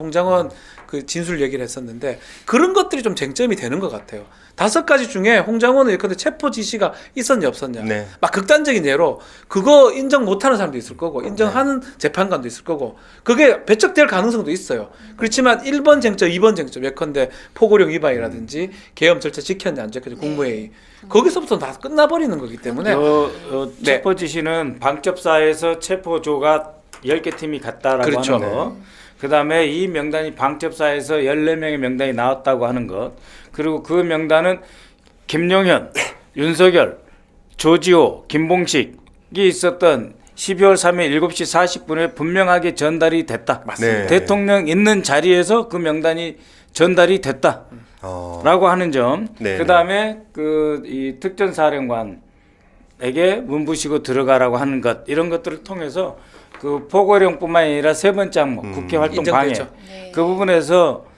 홍장원 그 진술 얘기를 했었는데 그런 것들이 좀 쟁점이 되는 것 같아요. 5가지 중에 홍장원은 예컨대 체포 지시가 있었냐 없었냐. 네. 막 극단적인 예로 그거 인정 못하는 사람도 있을 거고 인정하는 재판관도 있을 거고 그게 배척될 가능성도 있어요. 그렇지만 1번 쟁점, 2번 쟁점 예컨대 포고령 위반이라든지 계엄 절차 지켰냐 안 지켰냐 국무회의 거기서부터 다 끝나버리는 거기 때문에 체포 지시는 방첩사에서 체포조가 10개 팀이 갔다라고 그렇죠. 하는 거. 그다음에 이 명단이 방첩사에서 14명의 명단이 나왔다고 하는 것. 그리고 그 명단은 김용현, 윤석열, 조지호, 김봉식이 있었던 12월 3일 7시 40분에 분명하게 전달이 됐다. 맞습니다. 네. 대통령 있는 자리에서 그 명단이 전달이 됐다. 라고 하는 점. 네. 그다음에 이 특전사령관에게 문부시고 들어가라고 하는 것 이런 것들을 통해서 그 포고령뿐만 아니라 세 번째 항목 국회 활동 방해 인정되죠. 네. 그 부분에서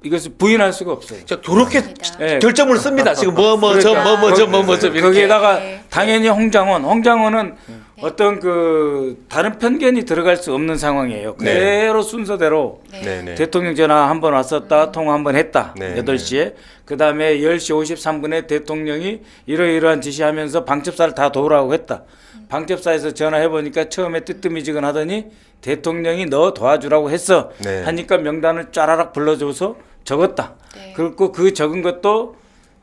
이것을 부인할 수가 없어요. 저렇게 네. 결정을 씁니다. 지금 뭐뭐저뭐뭐저뭐뭐저 거기에다가 네. 당연히 홍장원은 어떤 그 다른 편견이 들어갈 수 없는 상황이에요. 네. 그대로 순서대로 네. 대통령 전화 한 번 왔었다 통화 한 번 했다. 네. 8시에 그다음에 10시 53분에 대통령이 이러이러한 지시하면서 방첩사를 다 도우라고 했다. 방첩사에서 전화해 보니까 처음에 뜨뜨미지근하더니 대통령이 너 도와주라고 했어. 네. 하니까 명단을 짜라락 불러줘서 적었다. 네. 그리고 그 적은 것도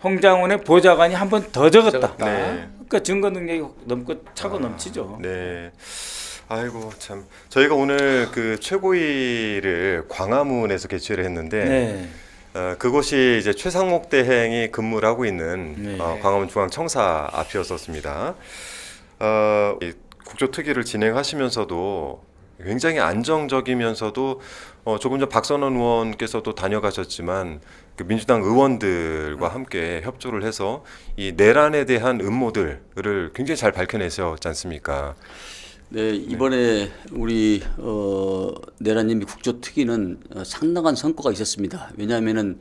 홍장원의 보좌관이 한 번 더 적었다. 네. 그러니까 증거 능력이 차고 넘치죠. 네. 아이고 참 저희가 오늘 그 최고위를 광화문에서 개최를 했는데 네. 그곳이 이제 최상목 대행이 근무를 하고 있는 네. 광화문 중앙청사 앞이었었습니다. 이 국조특위를 진행하시면서도 굉장히 안정적이면서도 조금 전 박선원 의원께서도 다녀가셨지만 그 민주당 의원들과 함께 협조를 해서 이 내란에 대한 음모들을 굉장히 잘 밝혀내셨지 않습니까? 네, 이번에 우리 내란님이 국조특위는 상당한 성과가 있었습니다. 왜냐하면은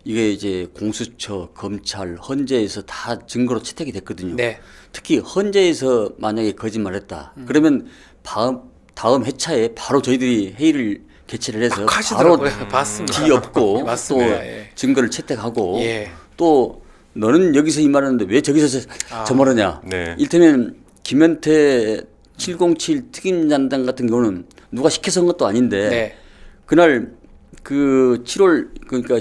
이게 이제 공수처, 검찰, 헌재에서 다 증거로 채택이 됐거든요. 네. 특히 헌재에서 만약에 거짓말했다. 그러면 다음 회차에 바로 저희들이 회의를 개최를 해서 막 바로 하시더라고요. 봤습니다. 뒤엎고 또 맞습니다. 예. 증거를 채택하고 예. 또 너는 여기서 이 말하는데 왜 저기서 저 말하냐. 네. 일테면 김현태 707 특임단장 같은 경우는 누가 시켜서 한 것도 아닌데 네. 그날 그 7월 그러니까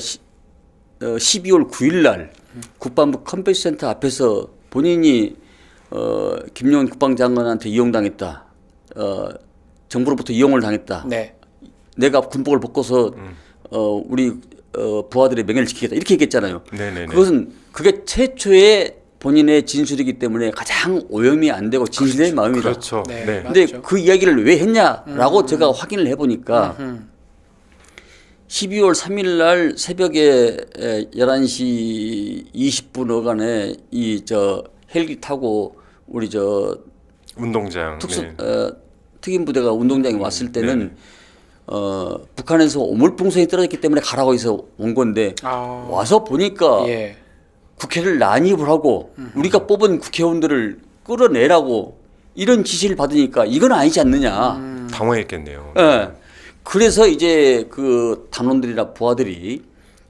12월 9일 날 국방부 컨벤션센터 앞에서 본인이 김용현 국방장관한테 이용당했다. 정부로부터 이용을 당했다. 네. 내가 군복을 벗고서 우리 부하들의 명예를 지키겠다. 이렇게 얘기했잖아요. 네네네. 그것은 그게 최초의 본인의 진술이기 때문에 가장 오염이 안 되고 진실의 마음이다. 그렇죠. 네. 네. 근데 맞죠. 그 이야기를 왜 했냐라고 제가 확인을 해보니까 12월 3일 날 새벽에 11시 20분 어간에 헬기 타고 우리 운동장. 특수 네. 특임 부대가 운동장에 왔을 때는 북한에서 오물풍선이 떨어졌기 때문에 가라고 해서 온 건데 와서 보니까 예. 국회를 난입을 하고 우리가 뽑은 국회의원들을 끌어내라고 이런 지시를 받으니까 이건 아니지 않느냐. 당황했겠네요. 예. 그래서 이제 그 단원들이나 부하들이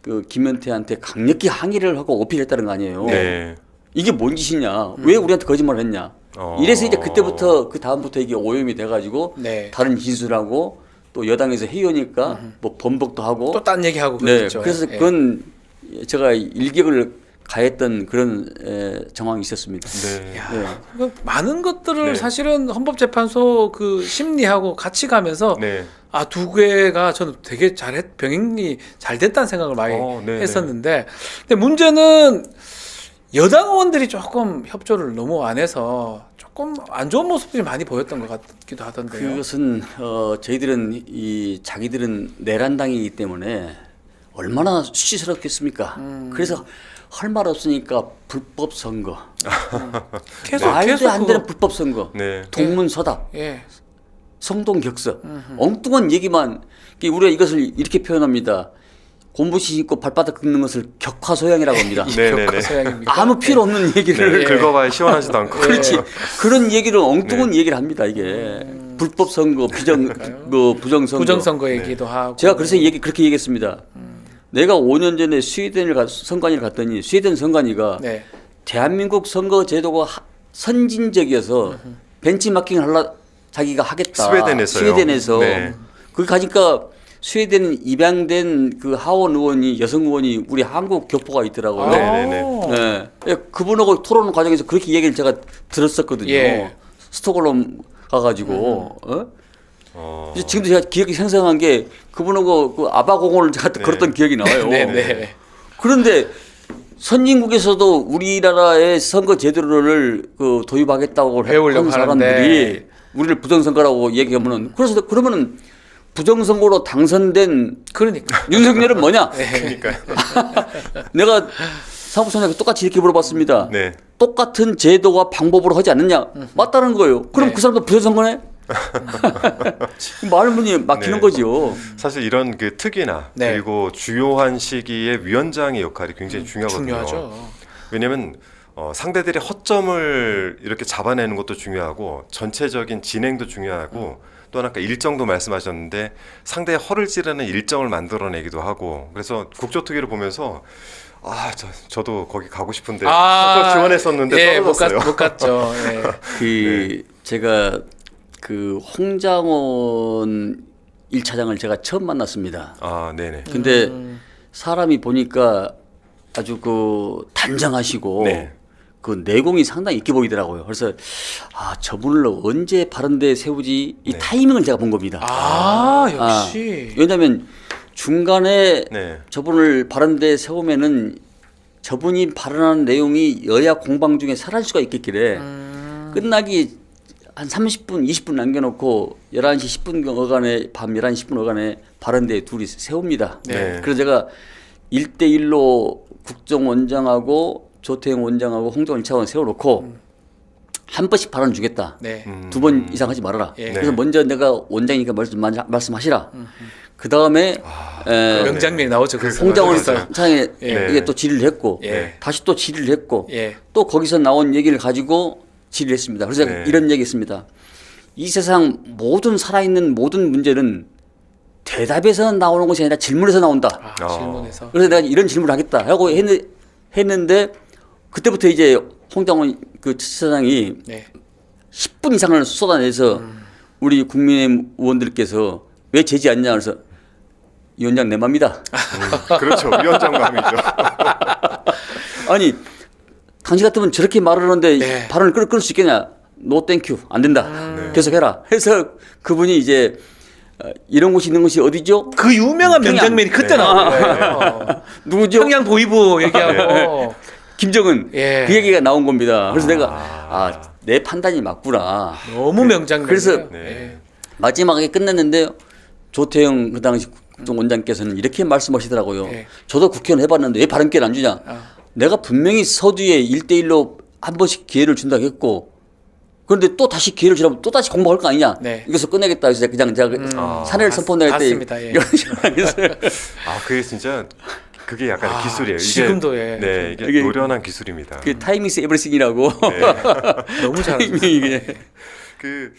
그 김현태한테 강력히 항의를 하고 어필했다는 거 아니에요. 네. 이게 뭔 짓이냐? 왜 우리한테 거짓말을 했냐? 이래서 이제 그때부터 그 다음부터 이게 오염이 돼가지고 네. 다른 진술하고 또 여당에서 회의오니까 뭐 번복도 하고 또 딴 얘기하고 네. 그랬죠. 그래서 예. 그건 제가 일격을 가했던 그런 정황이 있었습니다. 네. 야, 네. 그 많은 것들을 네. 사실은 헌법재판소 그 심리하고 같이 가면서 네. 두 개가 저는 되게 병행이 잘 됐다는 생각을 많이 네네. 했었는데 근데 문제는 여당 의원들이 조금 협조를 너무 안 해서 조금 안 좋은 모습들이 많이 보였던 것 같기도 하던데요. 그것은 저희들은 자기들은 내란당이기 때문에 얼마나 수치스럽겠습니까? 그래서 할 말 없으니까 불법 선거, 계속 말도 안 되는 그거- 불법 선거, 네. 동문서답, 예. 성동격서, 엉뚱한 얘기만 우리가 이것을 이렇게 표현합니다. 곰부시 신고 발바닥 긁는 것을 격화소양이라고 합니다. 네네네. 격화 소양입니까? 아무 필요 없는 얘기를 네. 긁어봐야 시원하지도 않고. 그렇지 그런 얘기를 엉뚱한 얘기를 합니다. 이게 불법 선거, 부정 선거. 부정선거 얘기도 하고. 제가 그래서 그렇게 얘기했습니다. 내가 5년 전에 스웨덴을 선관위를 갔더니 스웨덴 선관위가 네. 대한민국 선거 제도가 선진적이어서 벤치마킹을 하려 자기가 하겠다. 스웨덴에서요? 스웨덴에서. 네. 거기 가니까 스웨덴 입양된 그 하원 의원이 여성 의원이 우리 한국 교포가 있더라고요. 네. 네네네. 네. 예, 그분하고 토론 과정에서 그렇게 얘기를 제가 들었었거든요. 예. 스톡홀름 가가지고. 그래서 지금도 제가 기억이 생생한 게 그분하고 그 아바공원을 제가 네. 걸었던 기억이 나와요. 네, 네. 그런데 선진국에서도 우리나라의 선거 제도를 그 도입하겠다고 배우려고 하는 사람들이 하는데. 우리를 부정선거라고 얘기하면은 그래서 그러면은 부정선거로 당선된 그러니까. 윤석열은 뭐냐? 그러니까요. 내가 사무총장에게 똑같이 이렇게 물어봤습니다. 네. 똑같은 제도와 방법으로 하지 않느냐? 맞다는 거예요. 그럼 네. 그 사람도 부정선거네? 말문이 막히는 네. 거죠. 사실 이런 그 특위나 네. 그리고 주요한 시기에 위원장의 역할이 굉장히 중요하거든요. 중요하죠. 왜냐하면 상대들의 허점을 이렇게 잡아내는 것도 중요하고 전체적인 진행도 중요하고 또한 아까 일정도 말씀하셨는데 상대의 허를 찌르는 일정을 만들어내기도 하고 그래서 국조특위를 보면서 저도 거기 가고 싶은데 한번 지원했었는데 예, 떨어졌어요. 못 갔죠. 예. 제가 그 홍장원 1차장을 제가 처음 만났습니다. 아, 네네. 근데 사람이 보니까 아주 그 단정하시고 네. 그 내공이 상당히 있게 보이더라고요. 그래서 저분을 언제 바른 데 세우지 이 네. 타이밍을 제가 본 겁니다. 역시. 왜냐하면 중간에 네. 저분을 바른 데 세우면은 저분이 발언하는 내용이 여야 공방 중에 살할 수가 있겠길래 끝나기 한 30분, 20분 남겨놓고 11시 10분 어간에 밤 11시 10분 어간에 발언대에 둘이 세웁니다. 네. 그래서 제가 1대1로 국정원장하고 조태영 원장하고 홍정원 1차관 세워놓고 한 번씩 발언 주겠다. 네. 2번 이상 하지 말아라. 예. 그래서 먼저 내가 원장이니까 말씀하시라. 그 다음에 명장면이 나오죠. 그 홍장원 맞아요. 차장에 예. 이게 또 질의를 했고 예. 다시 또 질의를 했고 예. 또 거기서 나온 얘기를 가지고 질의를 했습니다. 그래서 네. 이런 얘기 했습니다. 이 세상 모든 살아있는 모든 문제는 대답에서 나오는 것이 아니라 질문에서 나온다. 질문에서. 그래서 내가 이런 질문을 하겠다 하고 했는데 그때부터 이제 홍장원 그 차장이 네. 10분 이상을 쏟아내서 우리 국민의힘 의원들께서 왜 제지 않냐 그래서 이 원장 내 맘이다. 그렇죠. 위원장감이죠. 아니 당신 같으면 저렇게 말을 하는데 네. 발언을 끌 수 있겠냐? 노 땡큐 안 된다. 계속해라. 해서 그분이 이제 이런 곳이 있는 것이 어디죠? 그 유명한 명장면이 그때 나온 거예요. 누구죠? 평양 보이부 얘기하고. 김정은. 예. 그 얘기가 나온 겁니다. 그래서 내가 내 판단이 맞구나. 너무 명장면. 그래서 네. 마지막에 끝냈는데 조태영 그 당시 국정원장께서는 이렇게 말씀하시더라고요. 예. 저도 국회의원 해봤는데 왜 발언기회를 안 주냐? 내가 분명히 서두에 1대1로 한 번씩 기회를 준다고 했고 그런데 또 다시 기회를 주라면 또 다시 공부할 거 아니냐? 네. 이것을 끝내겠다 해서 그냥 제가 사내를 선포할 때 맞습니다. 예. 이런 식으로 해서 그게 진짜 그게 약간 기술이에요. 이게, 지금도 예. 네, 이게 이게- 노련한 기술입니다. 그 타이밍스 에브리싱이라고 너무 잘하셨어요. 타이밍이 이게 그